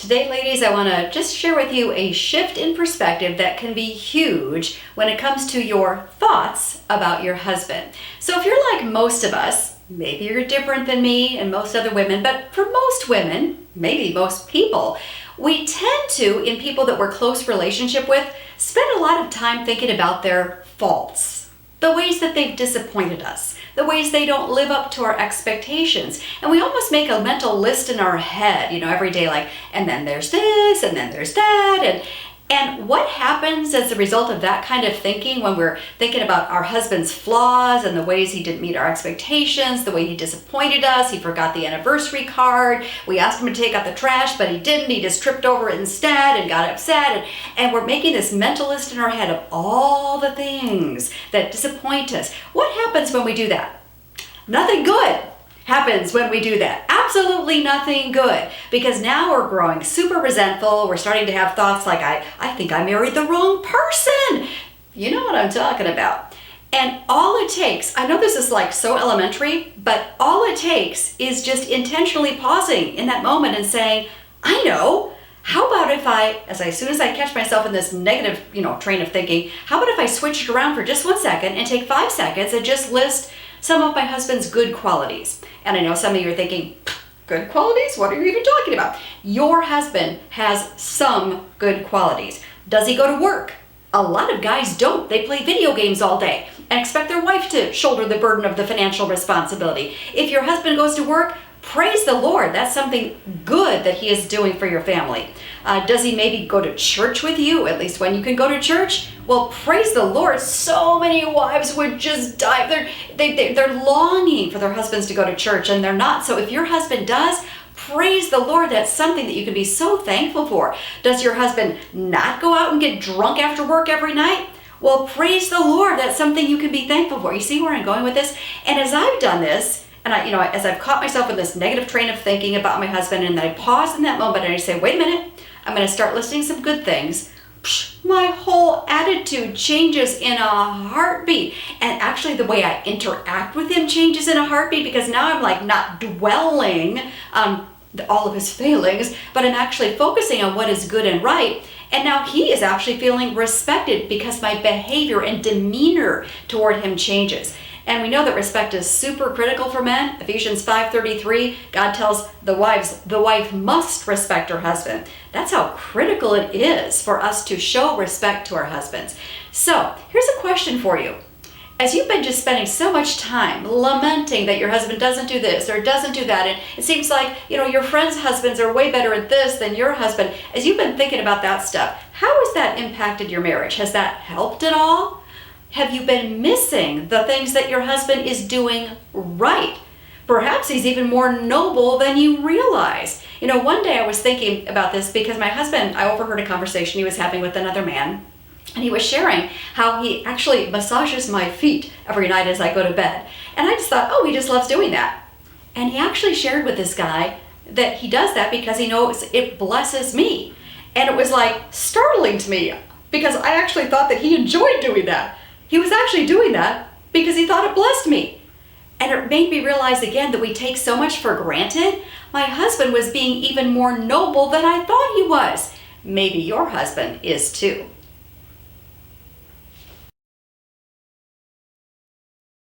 Today, ladies, I want to just share with you a shift in perspective that can be huge when it comes to your thoughts about your husband. So if you're like most of us, maybe you're different than me and most other women, but for most women, maybe most people, we tend to, in people that we're close relationship with, spend a lot of time thinking about their faults, the ways that they've disappointed us, the ways they don't live up to our expectations. And we almost make a mental list in our head, every day, like, and then there's this, and then there's that. And what happens as a result of that kind of thinking when we're thinking about our husband's flaws and the ways he didn't meet our expectations, the way he disappointed us, he forgot the anniversary card, we asked him to take out the trash, but he didn't, he just tripped over it instead and got upset. And we're making this mental list in our head of all the things that disappoint us. What happens when we do that? Nothing good happens when we do that. Absolutely nothing good. Because now we're growing super resentful. We're starting to have thoughts like, I think I married the wrong person. You know what I'm talking about. And all it takes, I know this is like so elementary, but all it takes is just intentionally pausing in that moment and saying, I know. How about if as soon as I catch myself in this negative, train of thinking, how about if I switch it around for just 1 second and take 5 seconds and just list some of my husband's good qualities. And I know some of you are thinking, good qualities? What are you even talking about? Your husband has some good qualities. Does he go to work? A lot of guys don't. They play video games all day and expect their wife to shoulder the burden of the financial responsibility. If your husband goes to work, praise the Lord. That's something good that he is doing for your family. Does he maybe go to church with you, at least when you can go to church? Well, praise the Lord. So many wives would just die. They're longing for their husbands to go to church, and they're not. So if your husband does, praise the Lord. That's something that you can be so thankful for. Does your husband not go out and get drunk after work every night? Well, praise the Lord. That's something you can be thankful for. You see where I'm going with this? And as I've done this, and as I've caught myself in this negative train of thinking about my husband, and then I pause in that moment and I say, wait a minute, I'm going to start listing some good things. My whole attitude changes in a heartbeat. And actually the way I interact with him changes in a heartbeat, because now I'm like not dwelling on all of his failings, but I'm actually focusing on what is good and right. And now he is actually feeling respected because my behavior and demeanor toward him changes. And we know that respect is super critical for men. Ephesians 5:33, God tells the wife must respect her husband. That's how critical it is for us to show respect to our husbands. So here's a question for you. As you've been just spending so much time lamenting that your husband doesn't do this or doesn't do that, and it seems like, your friends' husbands are way better at this than your husband, as you've been thinking about that stuff, how has that impacted your marriage? Has that helped at all? Have you been missing the things that your husband is doing right? Perhaps he's even more noble than you realize. One day I was thinking about this because my husband, I overheard a conversation he was having with another man, and he was sharing how he actually massages my feet every night as I go to bed. And I just thought, oh, he just loves doing that. And he actually shared with this guy that he does that because he knows it blesses me. And it was like startling to me because I actually thought that he enjoyed doing that. He was actually doing that because he thought it blessed me. And it made me realize again that we take so much for granted. My husband was being even more noble than I thought he was. Maybe your husband is too.